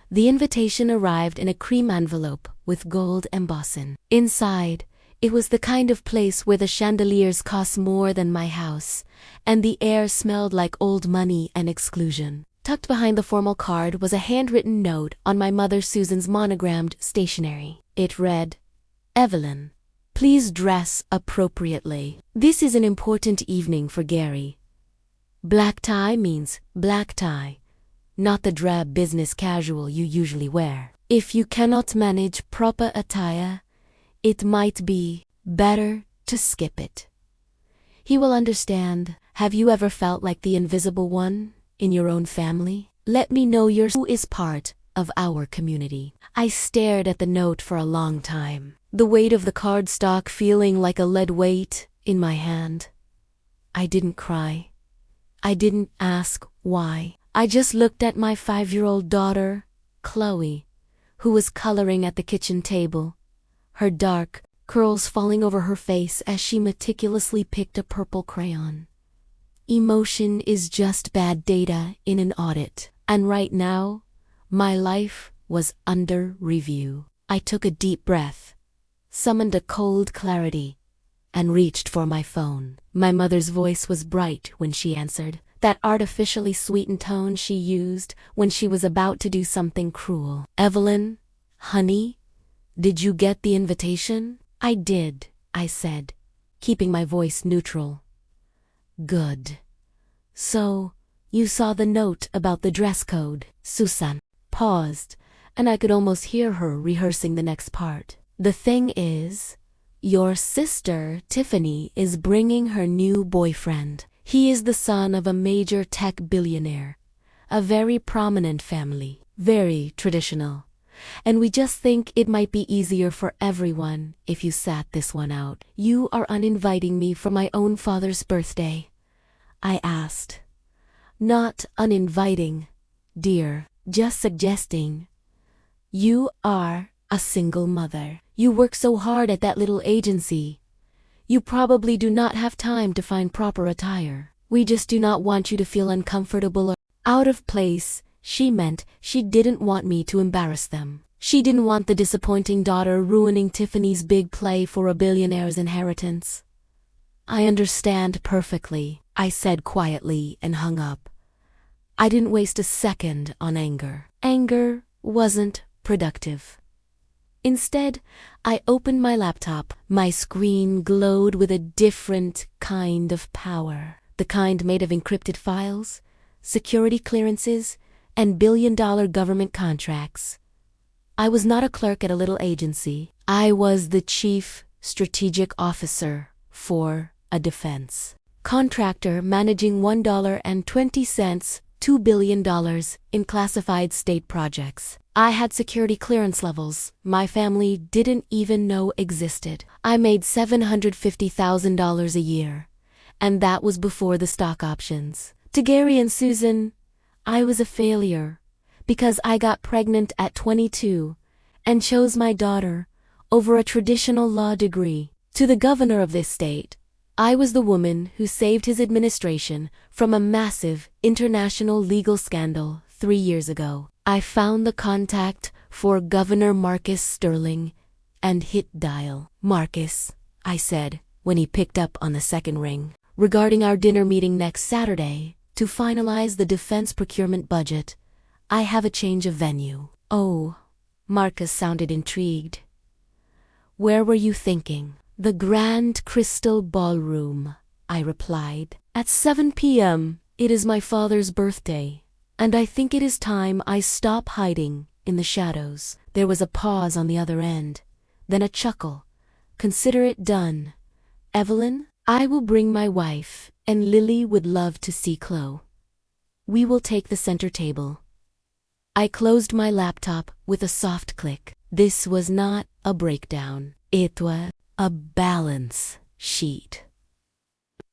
The invitation arrived in a cream envelope with gold embossing. Inside, it was the kind of place where the chandeliers cost more than my house, and the air smelled like old money and exclusion. Tucked behind the formal card was a handwritten note on my mother Susan's monogrammed stationery. It read, "Evelyn, please dress appropriately. This is an important evening for Gary. Black tie means black tie, not the drab business casual you usually wear. If you cannot manage proper attire, it might be better to skip it. He will understand. Have you ever felt like the invisible one in your own family? Let me know who is part of our community." I stared at the note for a long time, the weight of the cardstock feeling like a lead weight in my hand. I didn't cry. I didn't ask why. I just looked at my 5-year-old daughter, Chloe, who was coloring at the kitchen table, her dark curls falling over her face as she meticulously picked a purple crayon. Emotion is just bad data in an audit, and right now, my life was under review. I took a deep breath, summoned a cold clarity, and reached for my phone. My mother's voice was bright when she answered, that artificially sweetened tone she used when she was about to do something cruel. "Evelyn, honey, did you get the invitation?" "I did," I said, keeping my voice neutral. "Good. So, you saw the note about the dress code?" Susan paused, and I could almost hear her rehearsing the next part. "The thing is, your sister, Tiffany, is bringing her new boyfriend. He is the son of a major tech billionaire, a very prominent family, very traditional. And we just think it might be easier for everyone if you sat this one out." "You are uninviting me for my own father's birthday?" I asked. "Not uninviting, dear, just suggesting. You are a single mother. You work so hard at that little agency. You probably do not have time to find proper attire. We just do not want you to feel uncomfortable or out of place." She meant she didn't want me to embarrass them. She didn't want the disappointing daughter ruining Tiffany's big play for a billionaire's inheritance. "I understand perfectly," I said quietly and hung up. I didn't waste a second on anger. Anger wasn't productive. Instead, I opened my laptop. My screen glowed with a different kind of power. The kind made of encrypted files, security clearances, and billion-dollar government contracts. I was not a clerk at a little agency. I was the chief strategic officer for a defense contractor managing $1.20, $2 billion in classified state projects. I had security clearance levels my family didn't even know existed. I made $750,000 a year, and that was before the stock options. To Gary and Susan, I was a failure because I got pregnant at 22 and chose my daughter over a traditional law degree. To the governor of this state, I was the woman who saved his administration from a massive international legal scandal 3 years ago. I found the contact for Governor Marcus Sterling and hit dial. "Marcus," I said when he picked up on the second ring, "regarding our dinner meeting next Saturday to finalize the defense procurement budget, I have a change of venue." "Oh," Marcus sounded intrigued. "Where were you thinking?" "The Grand Crystal Ballroom," I replied. "At 7 p.m. It is my father's birthday, and I think it is time I stop hiding in the shadows." There was a pause on the other end, then a chuckle. "Consider it done. Evelyn, I will bring my wife, and Lily would love to see Chloe. We will take the center table." I closed my laptop with a soft click. This was not a breakdown. It was a balance sheet.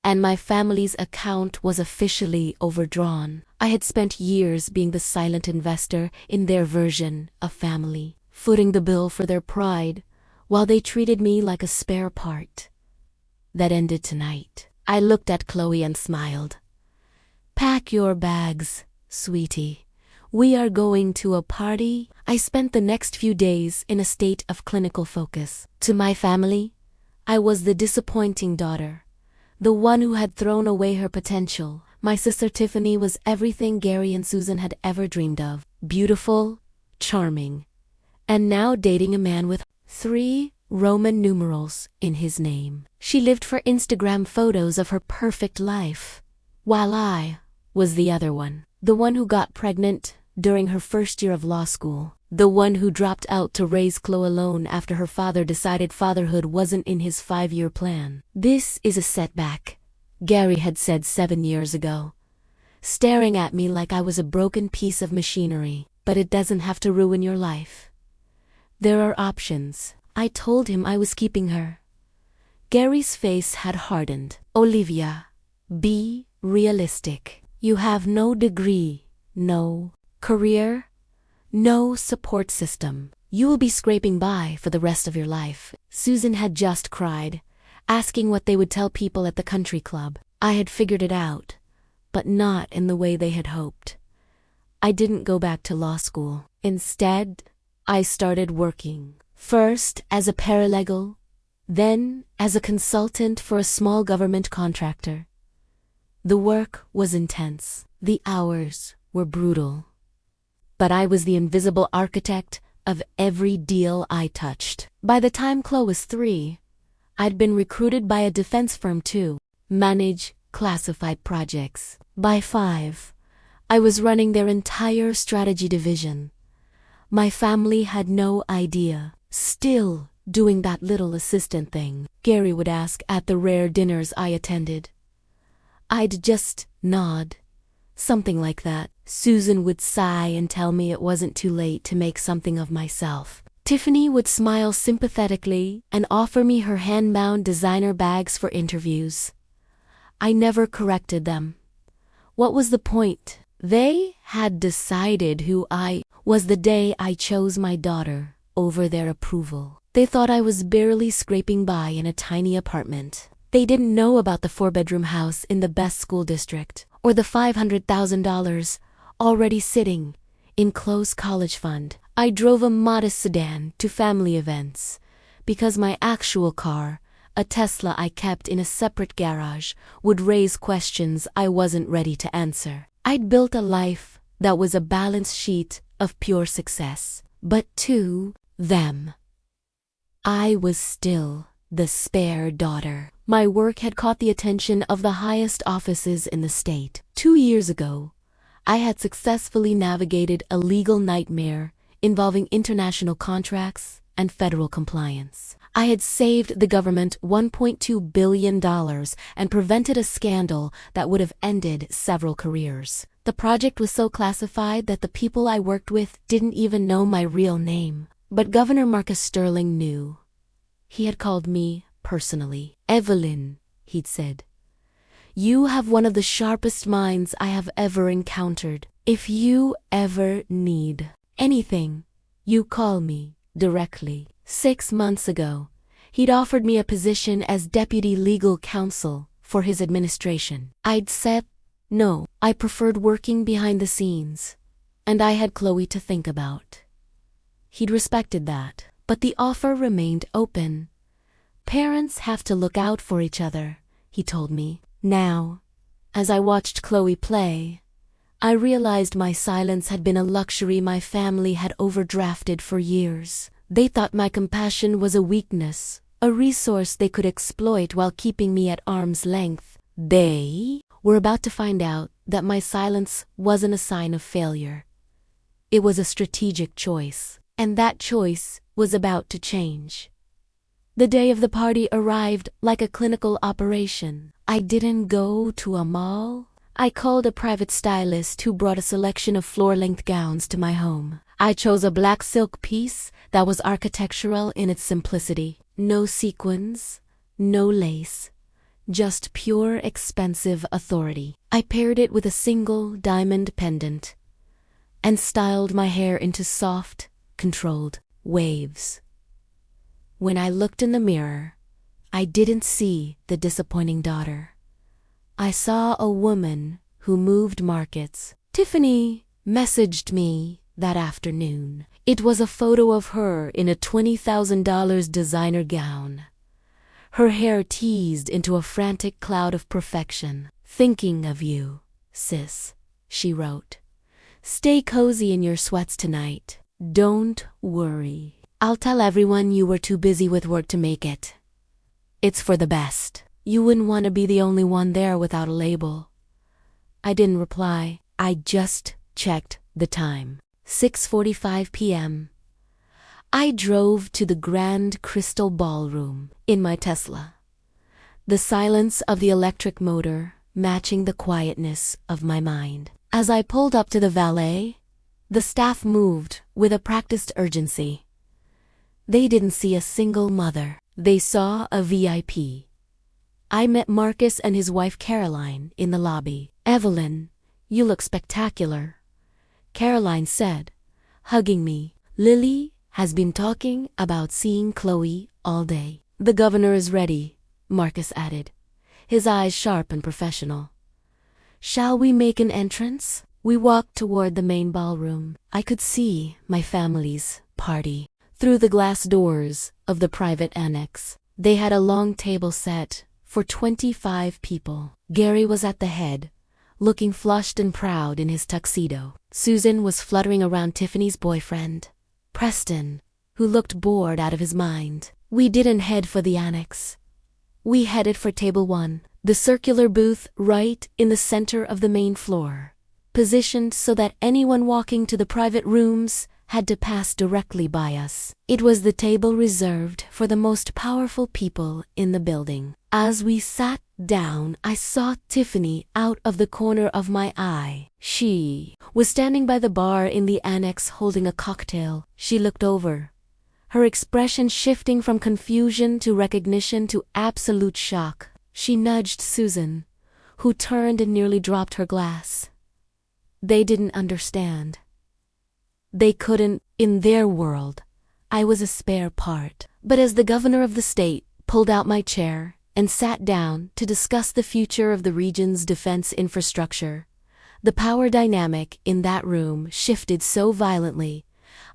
And my family's account was officially overdrawn. I had spent years being the silent investor in their version of family, footing the bill for their pride, while they treated me like a spare part. That ended tonight. I looked at Chloe and smiled. "Pack your bags, sweetie. We are going to a party. I spent the next few days in a state of clinical focus. To my family, I was the disappointing daughter, the one who had thrown away her potential. My sister Tiffany was everything Gary and Susan had ever dreamed of. Beautiful, charming, and now dating a man with 3 Roman numerals in his name. She lived for Instagram photos of her perfect life, while I was the other one. The one who got pregnant during her first year of law school. The one who dropped out to raise Chloe alone after her father decided fatherhood wasn't in his 5-year plan. This is a setback, Gary had said 7 years ago, staring at me like I was a broken piece of machinery. But it doesn't have to ruin your life. There are options. I told him I was keeping her. Gary's face had hardened. Olivia, be realistic. You have no degree, no career, no support system. You will be scraping by for the rest of your life. Susan had just cried, asking what they would tell people at the country club. I had figured it out, but not in the way they had hoped. I didn't go back to law school. Instead, I started working. First as a paralegal, then as a consultant for a small government contractor. The work was intense. The hours were brutal. But I was the invisible architect of every deal I touched. By the time Chloe was 3, I'd been recruited by a defense firm to manage classified projects. By 5, I was running their entire strategy division. My family had no idea. Still doing that little assistant thing, Gary would ask at the rare dinners I attended. I'd just nod, something like that. Susan would sigh and tell me it wasn't too late to make something of myself. Tiffany would smile sympathetically and offer me her hand-bound designer bags for interviews. I never corrected them. What was the point? They had decided who I was the day I chose my daughter over their approval. They thought I was barely scraping by in a tiny apartment. They didn't know about the 4-bedroom house in the best school district, or the $500,000 already sitting in Chloe's college fund. I drove a modest sedan to family events because my actual car, a Tesla I kept in a separate garage, would raise questions I wasn't ready to answer. I'd built a life that was a balance sheet of pure success. But to them, I was still the spare daughter. My work had caught the attention of the highest offices in the state. 2 years ago, I had successfully navigated a legal nightmare involving international contracts and federal compliance. I had saved the government $1.2 billion and prevented a scandal that would have ended several careers. The project was so classified that the people I worked with didn't even know my real name. But Governor Marcus Sterling knew. He had called me personally. Evelyn, he'd said, you have one of the sharpest minds I have ever encountered. If you ever need anything, you call me directly. 6 months ago, he'd offered me a position as deputy legal counsel for his administration. I'd said no. I preferred working behind the scenes, and I had Chloe to think about. He'd respected that, but the offer remained open. Parents have to look out for each other, he told me. Now, as I watched Chloe play, I realized my silence had been a luxury my family had overdrafted for years. They thought my compassion was a weakness, a resource they could exploit while keeping me at arm's length. They were about to find out that my silence wasn't a sign of failure. It was a strategic choice, and that choice was about to change. The day of the party arrived like a clinical operation. I didn't go to a mall. I called a private stylist who brought a selection of floor-length gowns to my home. I chose a black silk piece that was architectural in its simplicity. No sequins, no lace, just pure expensive authority. I paired it with a single diamond pendant and styled my hair into soft, controlled waves. When I looked in the mirror, I didn't see the disappointing daughter. I saw a woman who moved markets. Tiffany, messaged me that afternoon. It was a photo of her in a $20,000 designer gown, her hair teased into a frantic cloud of perfection. "Thinking of you, sis," she wrote. "Stay cozy in your sweats tonight. Don't worry. I'll tell everyone you were too busy with work to make it. It's for the best. You wouldn't want to be the only one there without a label." I didn't reply. I just checked the time. 6:45 p.m. I drove to the Grand Crystal Ballroom in my Tesla, the silence of the electric motor matching the quietness of my mind. As I pulled up to the valet, the staff moved with a practiced urgency. They didn't see a single mother. They saw a VIP. I met Marcus and his wife Caroline in the lobby. "Evelyn, you look spectacular," Caroline said, hugging me. "Lily has been talking about seeing Chloe all day." "The governor is ready," Marcus added, his eyes sharp and professional. "Shall we make an entrance?" We walked toward the main ballroom. I could see my family's party through the glass doors of the private annex. They had a long table set for 25 people. Gary was at the head, looking flushed and proud in his tuxedo. Susan was fluttering around Tiffany's boyfriend, Preston, who looked bored out of his mind. We didn't head for the annex. We headed for Table 1, the circular booth right in the center of the main floor, positioned so that anyone walking to the private rooms had to pass directly by us. It was the table reserved for the most powerful people in the building. As we sat down, I saw Tiffany out of the corner of my eye. She was standing by the bar in the annex holding a cocktail. She looked over, her expression shifting from confusion to recognition to absolute shock. She nudged Susan, who turned and nearly dropped her glass. They didn't understand. They couldn't. In their world, I was a spare part. But as the governor of the state pulled out my chair and sat down to discuss the future of the region's defense infrastructure, the power dynamic in that room shifted so violently,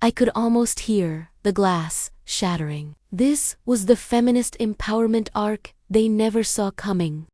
I could almost hear the glass shattering. This was the feminist empowerment arc they never saw coming.